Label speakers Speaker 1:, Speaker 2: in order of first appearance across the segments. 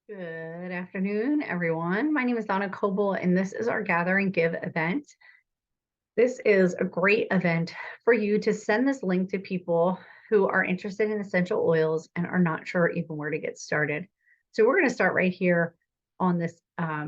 Speaker 1: Good afternoon, everyone. My name is Donna Coble, and this is our Gather and Give event. This is a great event for you to send this link to people who are interested in essential oils and are not sure even where to get started. So, we're going to start right here on this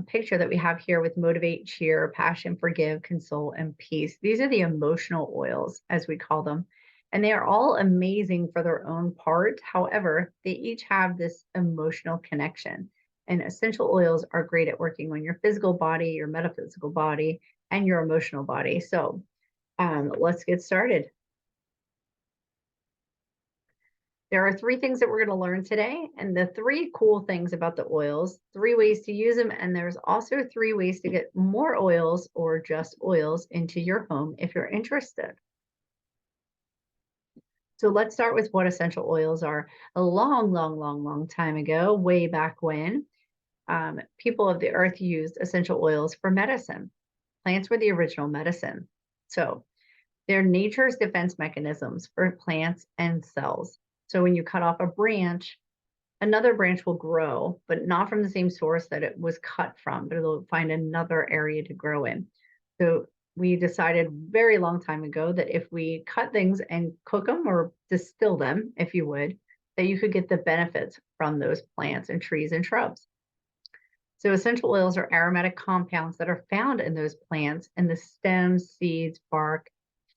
Speaker 1: picture that we have here with Motivate, Cheer, Passion, Forgive, Console, and Peace. These are the emotional oils, as we call them. And they are all amazing for their own part. However, they each have this emotional connection. And essential oils are great at working on your physical body, your metaphysical body, and your emotional body. So let's get started. There are three things that we're going to learn today. And the three cool things about the oils, three ways to use them. And there's also three ways to get more oils or just oils into your home if you're interested. So let's start with what essential oils are. A long time ago, way back when, people of the earth used essential oils for medicine. Plants were the original medicine. So they're nature's defense mechanisms for plants and cells. So when you cut off a branch, another branch will grow, but not from the same source that it was cut from, but it'll find another area to grow in. So we decided very long time ago that if we cut things and cook them or distill them, if you would, that you could get the benefits from those plants and trees and shrubs. So essential oils are aromatic compounds that are found in those plants in the stems, seeds, bark,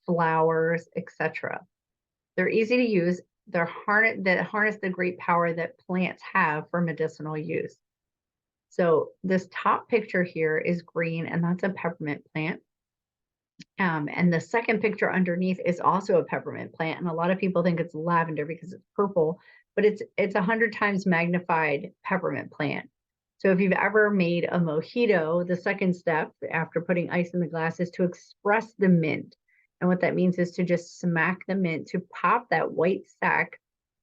Speaker 1: flowers, etc. They're easy to use. Harness the great power that plants have for medicinal use. So this top picture here is green, and that's a peppermint plant. And the second picture underneath is also a peppermint plant, and a lot of people think it's lavender because it's purple, but it's 100 times magnified peppermint plant. So if you've ever made a mojito, the second step after putting ice in the glass is to express the mint. And what that means is to just smack the mint to pop that white sac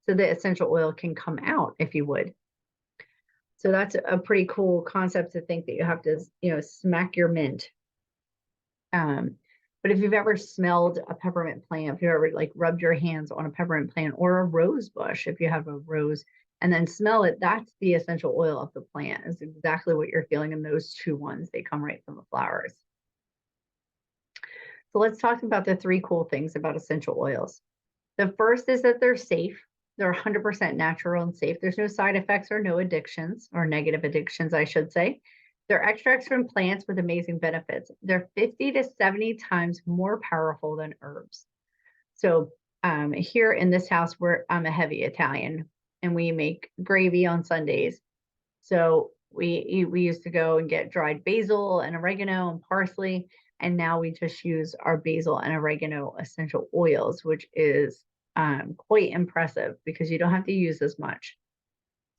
Speaker 1: so the essential oil can come out, if you would. So that's a pretty cool concept to think that you have to, smack your mint. Um, but if you've ever smelled a peppermint plant, if you ever like rubbed your hands on a peppermint plant or a rose bush, if you have a rose and then smell it, that's the essential oil of the plant. Is exactly what you're feeling in those two ones. They come right from the flowers. So let's talk about the three cool things about essential oils. The first is that they're safe. They're 100% natural and safe. There's no side effects or no addictions, or negative addictions, I should say. They're extracts from plants with amazing benefits. They're 50 to 70 times more powerful than herbs. So here in this house, I'm a heavy Italian, and we make gravy on Sundays. So we used to go and get dried basil and oregano and parsley, and now we just use our basil and oregano essential oils, which is quite impressive because you don't have to use as much.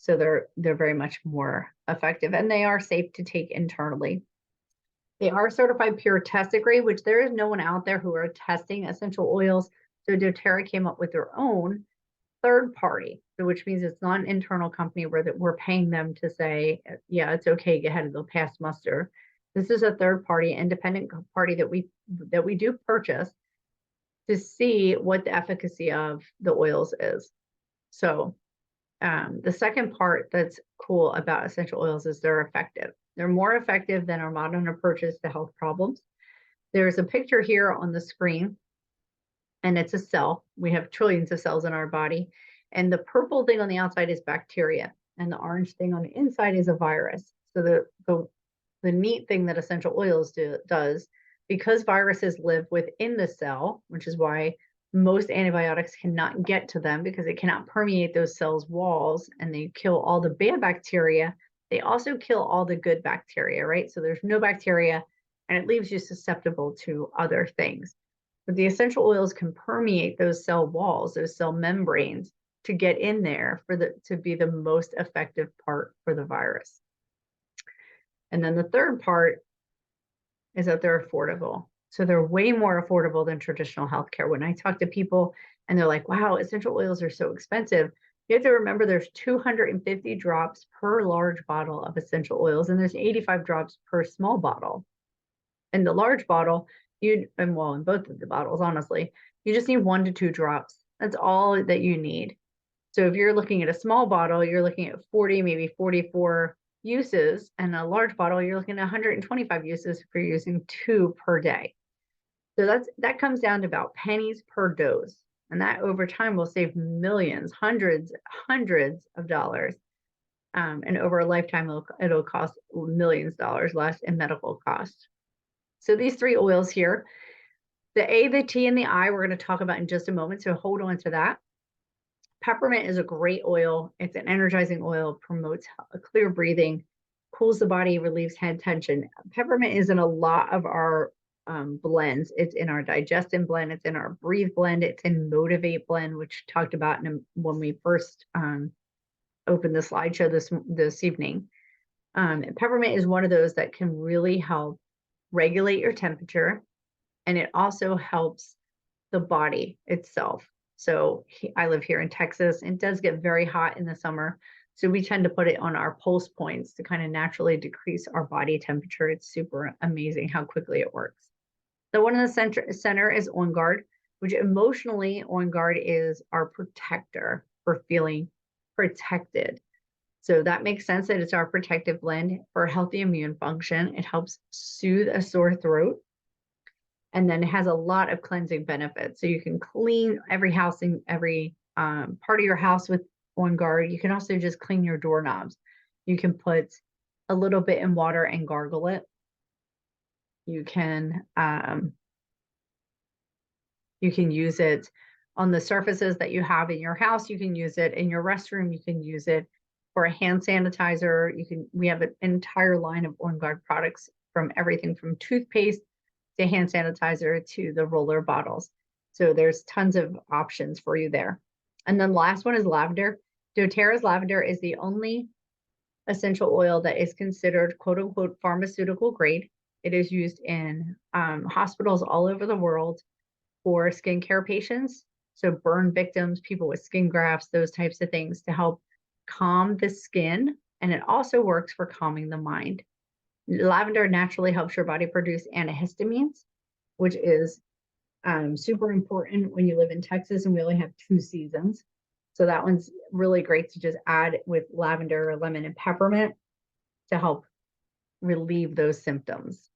Speaker 1: So they're very much more effective, and they are safe to take internally. They are certified pure tested grade, which there is no one out there who are testing essential oils. So doTERRA came up with their own third party, so which means it's not an internal company where that we're paying them to say, yeah, it's okay, go ahead, they'll pass muster. This is a third party, independent party that we do purchase to see what the efficacy of the oils is. So the second part that's cool about essential oils is they're effective. They're more effective than our modern approaches to health problems. There's a picture here on the screen, and it's a cell. We have trillions of cells in our body. And the purple thing on the outside is bacteria, and the orange thing on the inside is a virus. So the neat thing that essential oils does, because viruses live within the cell, which is why most antibiotics cannot get to them because it cannot permeate those cells' walls and they kill all the bad bacteria. They also kill all the good bacteria, right? So there's no bacteria and it leaves you susceptible to other things. But the essential oils can permeate those cell walls, those cell membranes to get in there to be the most effective part for the virus. And then the third part is that they're affordable. So they're way more affordable than traditional healthcare. When I talk to people and they're like, wow, essential oils are so expensive, you have to remember there's 250 drops per large bottle of essential oils, and there's 85 drops per small bottle. In the large bottle, in both of the bottles, honestly, you just need 1 to 2 drops. That's all that you need. So if you're looking at a small bottle, you're looking at 40, maybe 44 uses, and a large bottle, you're looking at 125 uses if you're using 2 per day. So that comes down to about pennies per dose. And that over time will save millions, hundreds of dollars. And over a lifetime, it'll cost millions of dollars less in medical costs. So these 3 oils here, the A, the T, and the I, we're going to talk about in just a moment. So hold on to that. Peppermint is a great oil. It's an energizing oil, promotes a clear breathing, cools the body, relieves head tension. Peppermint is in a lot of our blends. It's in our Digestin blend. It's in our Breathe blend. It's in Motivate blend, which talked about when we first opened the slideshow this evening. Peppermint is one of those that can really help regulate your temperature, and it also helps the body itself. So I live here in Texas. It does get very hot in the summer. So we tend to put it on our pulse points to kind of naturally decrease our body temperature. It's super amazing how quickly it works. The one in the center is On Guard, which emotionally On Guard is our protector for feeling protected. So that makes sense that it's our protective blend for healthy immune function. It helps soothe a sore throat. And then it has a lot of cleansing benefits. So you can clean every house and every part of your house with On Guard. You can also just clean your doorknobs. You can put a little bit in water and gargle it. You can use it on the surfaces that you have in your house. You can use it in your restroom. You can use it for a hand sanitizer. We have an entire line of On Guard products, from everything from toothpaste to hand sanitizer to the roller bottles. So there's tons of options for you there. And then the last one is lavender. doTERRA's lavender is the only essential oil that is considered quote unquote pharmaceutical grade. It is used in hospitals all over the world for skincare patients. So burn victims, people with skin grafts, those types of things, to help calm the skin. And it also works for calming the mind. Lavender naturally helps your body produce antihistamines, which is super important when you live in Texas and we only have 2 seasons. So that one's really great to just add with lavender, lemon, and peppermint to help relieve those symptoms.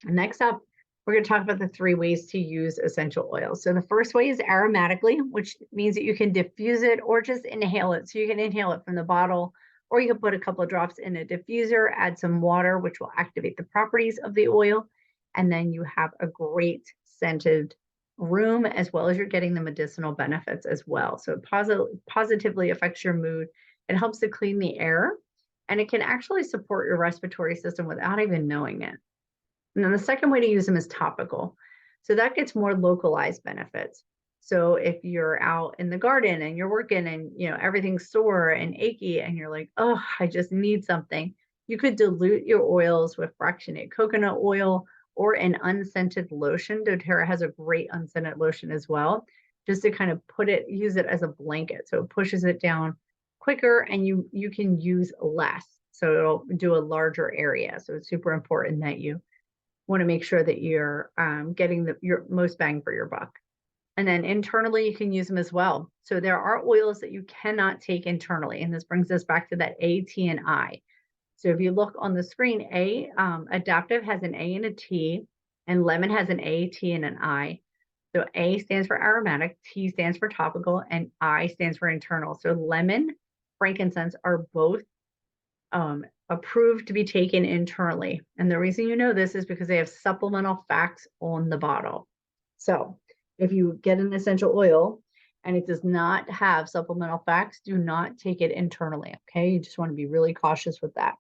Speaker 1: Next up, we're going to talk about the 3 ways to use essential oils. So the first way is aromatically, which means that you can diffuse it or just inhale it. So you can inhale it from the bottle, or you can put a couple of drops in a diffuser, add some water, which will activate the properties of the oil. And then you have a great scented room, as well as you're getting the medicinal benefits as well. So it positively affects your mood. It helps to clean the air, and it can actually support your respiratory system without even knowing it. And then the second way to use them is topical. So that gets more localized benefits. So if you're out in the garden and you're working and everything's sore and achy and you're like, oh, I just need something, you could dilute your oils with fractionated coconut oil or an unscented lotion. doTERRA has a great unscented lotion as well, just to kind of use it as a blanket. So it pushes it down quicker and you can use less. So it'll do a larger area. So it's super important that you want to make sure that you're getting your most bang for your buck. And then internally, you can use them as well. So there are oils that you cannot take internally. And this brings us back to that A, T, and I. So if you look on the screen, Adaptiv has an A and a T, and lemon has an A, T, and an I. So A stands for aromatic, T stands for topical, and I stands for internal. So lemon, frankincense are both approved to be taken internally. And the reason you know this is because they have supplemental facts on the bottle. So if you get an essential oil and it does not have supplemental facts, do not take it internally. Okay. You just want to be really cautious with that.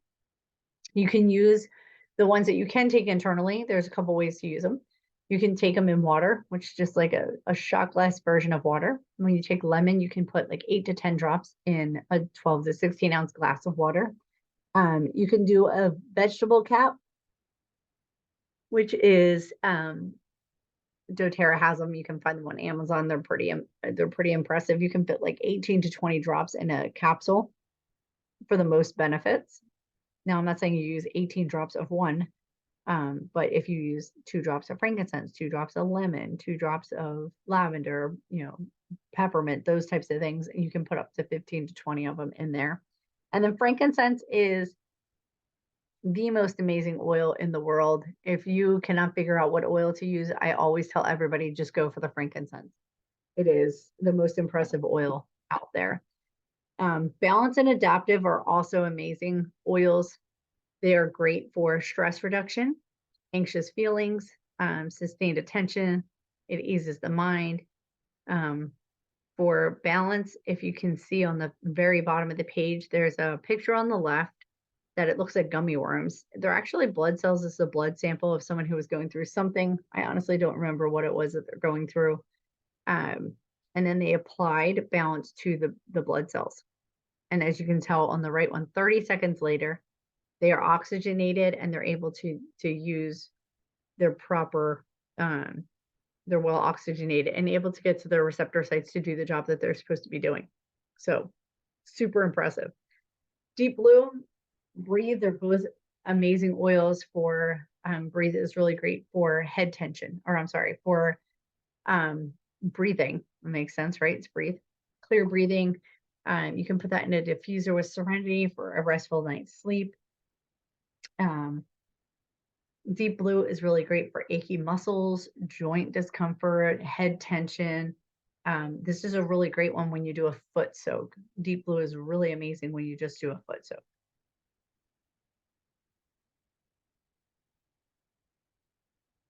Speaker 1: You can use the ones that you can take internally. There's a couple ways to use them. You can take them in water, which is just like a shot glass version of water. When you take lemon, you can put like 8 to 10 drops in a 12 to 16 ounce glass of water. You can do a vegetable cap, which is doTERRA has them. You can find them on Amazon. They're pretty impressive. You can fit like 18 to 20 drops in a capsule for the most benefits. Now, I'm not saying you use 18 drops of one, But if you use 2 drops of frankincense, 2 drops of lemon, 2 drops of lavender, peppermint, those types of things, you can put up to 15 to 20 of them in there. And then frankincense is the most amazing oil in the world. If you cannot figure out what oil to use, I always tell everybody just go for the frankincense. It is the most impressive oil out there. Balance and adaptive are also amazing oils. They are great for stress reduction, anxious feelings, sustained attention. It eases the mind. For balance, if you can see on the very bottom of the page, there's a picture on the left that it looks like gummy worms. They're actually blood cells. This is a blood sample of someone who was going through something. I honestly don't remember what it was that they're going through. And then they applied balance to the blood cells. And as you can tell on the right one, 30 seconds later, they are oxygenated and they're able to use their proper, they're well oxygenated and able to get to their receptor sites to do the job that they're supposed to be doing. So super impressive. Deep Blue, Breathe, they're both amazing oils for, Breathe is really great for head tension, or I'm sorry, for breathing. It makes sense, right? It's breathe. Clear breathing. You can put that in a diffuser with Serenity for a restful night's sleep. Deep Blue is really great for achy muscles, joint discomfort, head tension. This is a really great one when you do a foot soak. Deep Blue is really amazing when you just do a foot soak.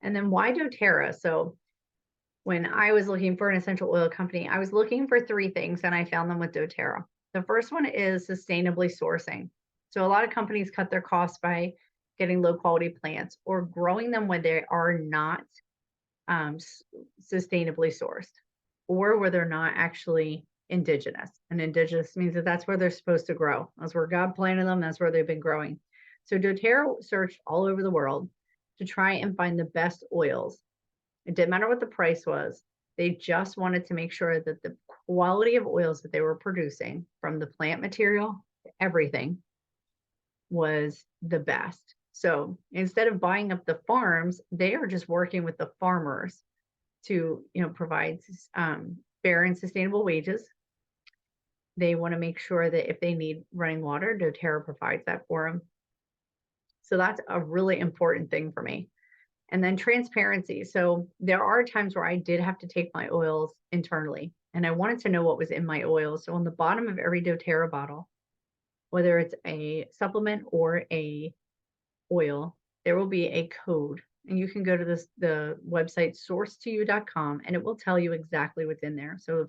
Speaker 1: And then why doTERRA? So when I was looking for an essential oil company, I was looking for 3 things and I found them with doTERRA. The first one is sustainably sourcing. So a lot of companies cut their costs by getting low quality plants or growing them when they are not sustainably sourced or where they're not actually indigenous. And indigenous means that that's where they're supposed to grow. That's where God planted them. That's where they've been growing. So doTERRA searched all over the world to try and find the best oils. It didn't matter what the price was. They just wanted to make sure that the quality of oils that they were producing, from the plant material to everything, was the best. So instead of buying up the farms, they are just working with the farmers to, provide fair and sustainable wages. They want to make sure that if they need running water, doTERRA provides that for them. So that's a really important thing for me. And then transparency. So there are times where I did have to take my oils internally and I wanted to know what was in my oils. So on the bottom of every doTERRA bottle, whether it's a supplement or a oil, there will be a code. And you can go to the website sourcetoyou.com and it will tell you exactly what's in there. So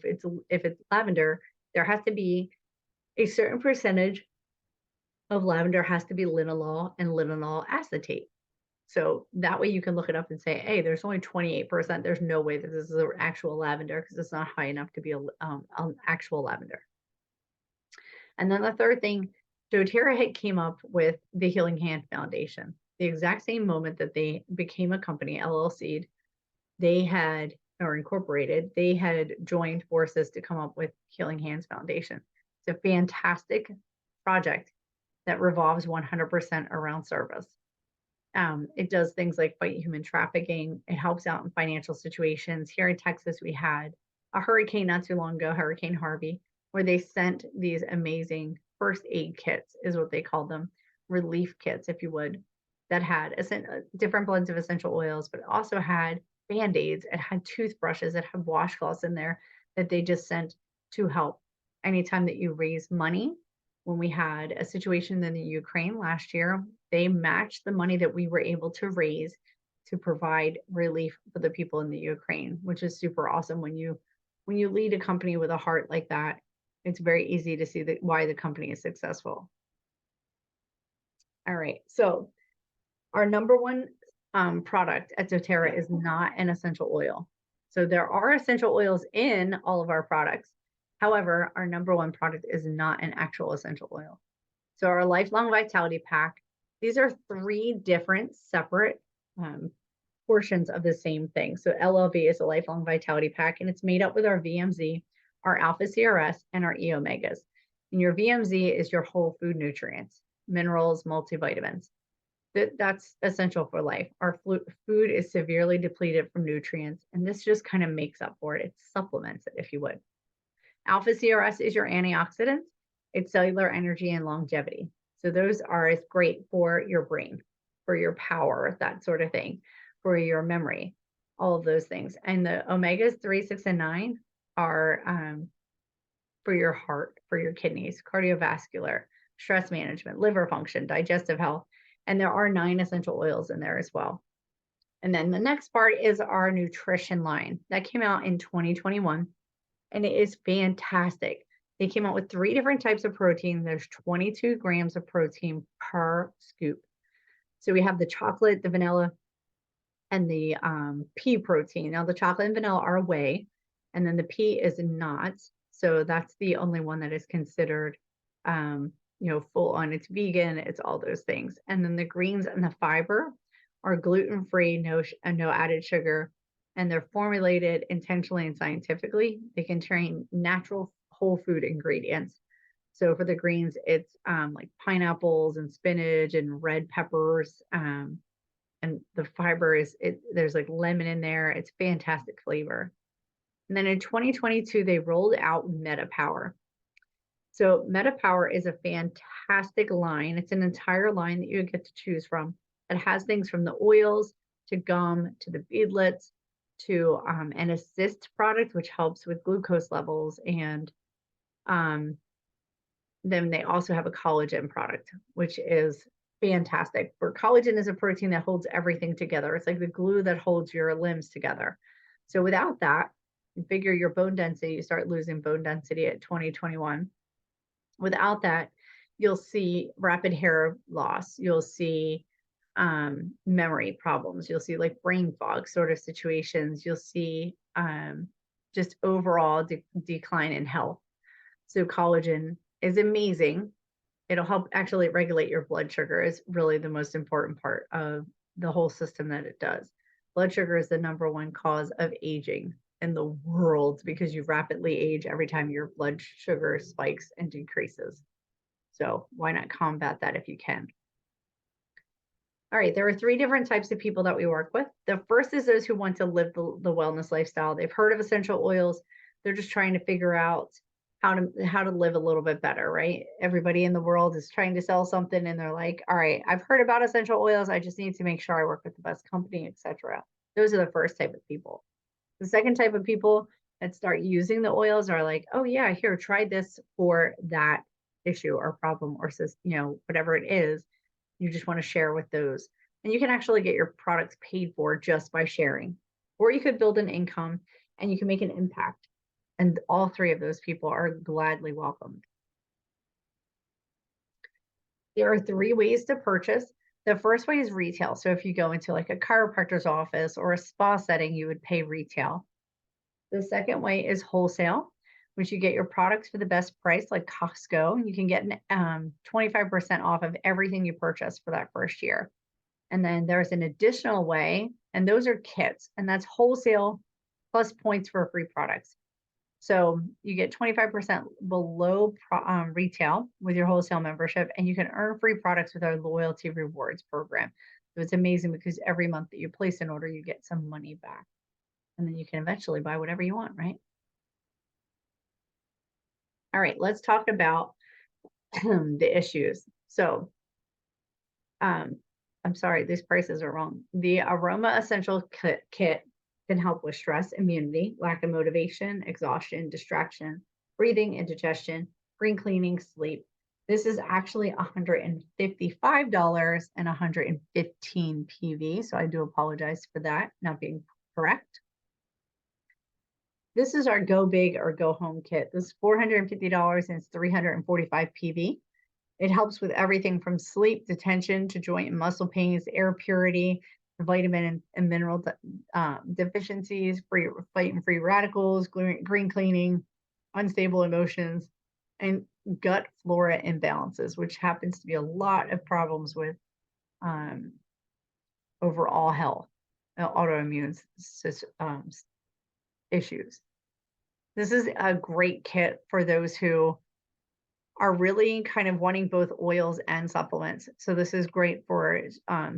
Speaker 1: if it's lavender, there has to be a certain percentage of lavender has to be linalool and linalool acetate. So that way you can look it up and say, hey, there's only 28%. There's no way that this is an actual lavender because it's not high enough to be an actual lavender. And then the third thing, doTERRA had came up with the Healing Hand Foundation. The exact same moment that they became a company, LLC'd, they had, or incorporated, they had joined forces to come up with Healing Hands Foundation. It's a fantastic project that revolves 100% around service. It does things like fight human trafficking. It helps out in financial situations. Here in Texas, we had a hurricane not too long ago, Hurricane Harvey, where they sent these amazing first aid kits, is what they called them, relief kits, if you would, that had different blends of essential oils, but also had Band-Aids, it had toothbrushes, it had washcloths in there that they just sent to help. Anytime that you raise money, when we had a situation in the Ukraine last year, they matched the money that we were able to raise to provide relief for the people in the Ukraine, which is super awesome. When you lead a company with a heart like that, it's very easy to see why the company is successful. All right, so our number one product at doTERRA is not an essential oil. So there are essential oils in all of our products. However, our number one product is not an actual essential oil. So our Lifelong Vitality Pack, these are 3 different separate portions of the same thing. So LLV is a Lifelong Vitality Pack, and it's made up with our VMZ, our Alpha CRS, and our E Omegas. And your VMZ is your whole food nutrients, minerals, multivitamins. That's essential for life. Our food is severely depleted from nutrients, and this just kind of makes up for it. It supplements it, if you would. Alpha CRS is your antioxidant. It's cellular energy and longevity. So those are is great for your brain, for your power, that sort of thing, for your memory, all of those things. And the omegas 3, 6, and 9 are for your heart, for your kidneys, cardiovascular, stress management, liver function, digestive health. And there are 9 essential oils in there as well. And then the next part is our nutrition line that came out in 2021, and it is fantastic. They came out with 3 different types of protein. There's 22 grams of protein per scoop. So we have the chocolate, the vanilla, and the pea protein. Now the chocolate and vanilla are whey, and then the pea is not. So that's the only one that is considered, full on. It's vegan. It's all those things. And then the greens and the fiber are gluten free, no added sugar, and they're formulated intentionally and scientifically. They contain natural whole food ingredients. So for the greens, it's like pineapples and spinach and red peppers. And the fiber there's like lemon in there. It's fantastic flavor. And then in 2022, they rolled out MetaPower. So MetaPower is a fantastic line. It's an entire line that you get to choose from. It has things from the oils to gum to the beadlets to an assist product, which helps with glucose levels. And then they also have a collagen product, which is fantastic. For collagen is a protein that holds everything together. It's like the glue that holds your limbs together. So without that, you figure your bone density, you start losing bone density at 2021. Without that, you'll see rapid hair loss. You'll see memory problems. You'll see like brain fog sort of situations. You'll see just overall decline in health. So collagen is amazing. It'll help actually regulate your blood sugar is really the most important part of the whole system that it does. Blood sugar is the #1 cause of aging in the world because you rapidly age every time your blood sugar spikes and decreases. So why not combat that if you can? All right, there are 3 different types of people that we work with. The first is those who want to live the wellness lifestyle. They've heard of essential oils. They're just trying to figure out how to live a little bit better, right? Everybody in the world is trying to sell something and they're like, all right, I've heard about essential oils. I just need to make sure I work with the best company, etc. Those are the first type of people. The second type of people that start using the oils are like, oh yeah, here, try this for that issue or problem or whatever it is. You just want to share with those. And you can actually get your products paid for just by sharing. Or you could build an income and you can make an impact. And all 3 of those people are gladly welcomed. There are 3 ways to purchase. The first way is retail. So if you go into like a chiropractor's office or a spa setting, you would pay retail. The second way is wholesale, which you get your products for the best price, like Costco. You can get 25% off of everything you purchase for that first year. And then there's an additional way, and those are kits, and that's wholesale plus points for free products. So you get 25% below retail with your wholesale membership, and you can earn free products with our loyalty rewards program. So it's amazing because every month that you place an order, you get some money back. And then you can eventually buy whatever you want, right? All right, let's talk about the issues. So I'm sorry, these prices are wrong. The Aroma Essential Kit can help with stress, immunity, lack of motivation, exhaustion, distraction, breathing, indigestion, brain cleaning, sleep. This is actually $155 and 115 PV. So I do apologize for that not being correct. This is our Go Big or Go Home kit. This is $450 and it's 345 PV. It helps with everything from sleep, detention to joint and muscle pains, air purity, vitamin and mineral deficiencies, fighting free radicals, green cleaning, unstable emotions, and gut flora imbalances, which happens to be a lot of problems with overall health, autoimmune issues. This is a great kit for those who are really kind of wanting both oils and supplements. So this is great for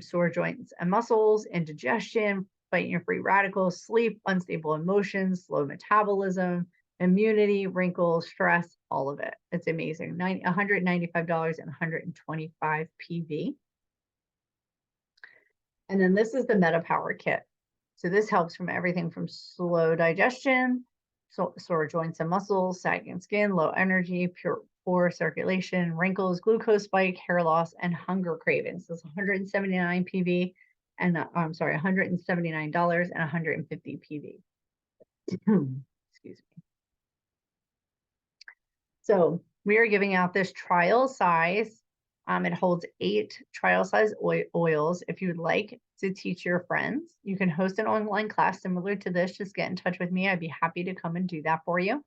Speaker 1: sore joints and muscles, indigestion, fighting your free radicals, sleep, unstable emotions, slow metabolism, immunity, wrinkles, stress, all of it. It's amazing. $195 and 125 PV. And then this is the Meta Power Kit. So this helps from everything from slow digestion, sore joints and muscles, sagging skin, low energy, poor circulation, wrinkles, glucose spike, hair loss, and hunger cravings. This is 179 PV and I'm sorry, $179 and 150 PV. Excuse me. So we are giving out this trial size. It holds 8 trial size oils. If you would like to teach your friends, you can host an online class similar to this. Just get in touch with me. I'd be happy to come and do that for you.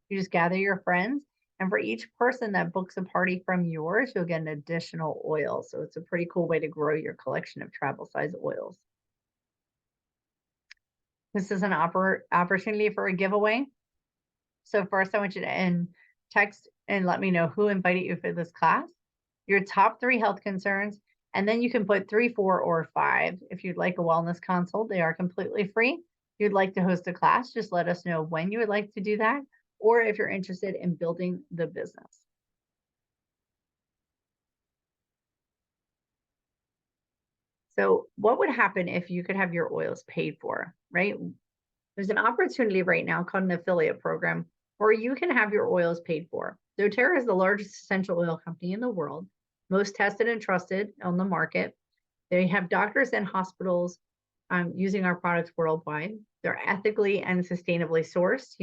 Speaker 1: You just gather your friends, and for each person that books a party from yours, you'll get an additional oil. So it's a pretty cool way to grow your collection of travel size oils. This is an opportunity for a giveaway. So first I want you to text and let me know who invited you for this class, your top 3 health concerns, and then you can put 3, 4, or 5. If you'd like a wellness consult, they are completely free. If you'd like to host a class, just let us know when you would like to do that, or if you're interested in building the business. So what would happen if you could have your oils paid for, right? There's an opportunity right now called an affiliate program where you can have your oils paid for. doTERRA is the largest essential oil company in the world, most tested and trusted on the market. They have doctors and hospitals using our products worldwide. They're ethically and sustainably sourced.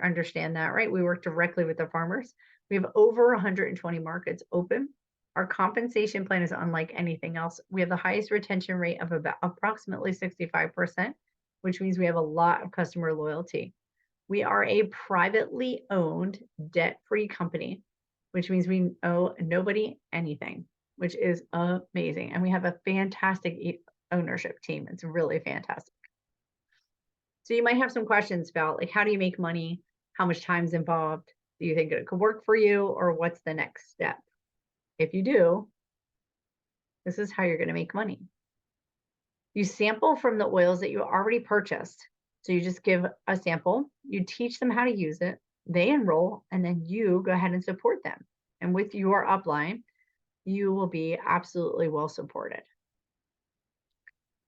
Speaker 1: Understand that, right? We work directly with the farmers. We have over 120 markets open. Our compensation plan is unlike anything else. We have the highest retention rate of about approximately 65%, which means we have a lot of customer loyalty. We are a privately owned, debt-free company, which means we owe nobody anything, which is amazing. And we have a fantastic ownership team. It's really fantastic. So you might have some questions about like, how do you make money? How much time is involved? Do you think it could work for you? Or what's the next step? If you do, this is how you're going to make money. You sample from the oils that you already purchased. So you just give a sample, you teach them how to use it, they enroll, and then you go ahead and support them. And with your upline, you will be absolutely well supported.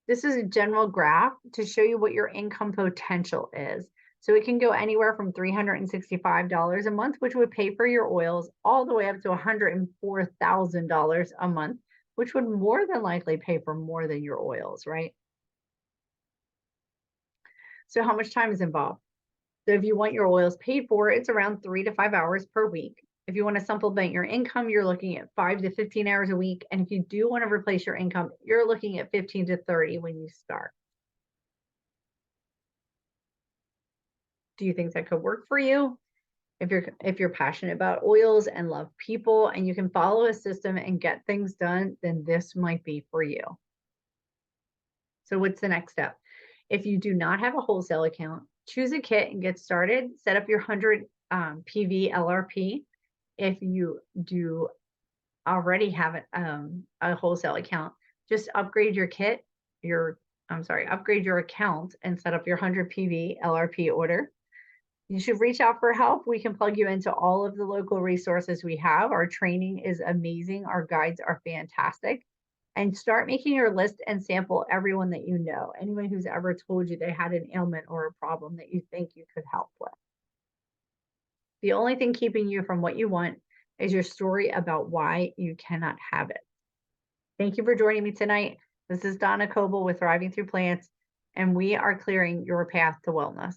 Speaker 1: This is a general graph to show you what your income potential is. So it can go anywhere from $365 a month, which would pay for your oils, all the way up to $104,000 a month, which would more than likely pay for more than your oils, right? So how much time is involved? So if you want your oils paid for, it's around 3 to 5 hours per week. If you want to supplement your income, you're looking at 5 to 15 hours a week. And if you do want to replace your income, you're looking at 15 to 30 when you start. Do you think that could work for you? If you're passionate about oils and love people and you can follow a system and get things done, then this might be for you. So what's the next step? If you do not have a wholesale account, choose a kit and get started. Set up your 100 PV LRP. If you do already have a wholesale account, just upgrade your kit, upgrade your account and set up your 100 PV LRP order. You should reach out for help. We can plug you into all of the local resources we have. Our training is amazing. Our guides are fantastic. And start making your list and sample everyone that you know, anyone who's ever told you they had an ailment or a problem that you think you could help with. The only thing keeping you from what you want is your story about why you cannot have it. Thank you for joining me tonight. This is Donna Coble with Thriving Through Plants, and we are clearing your path to wellness.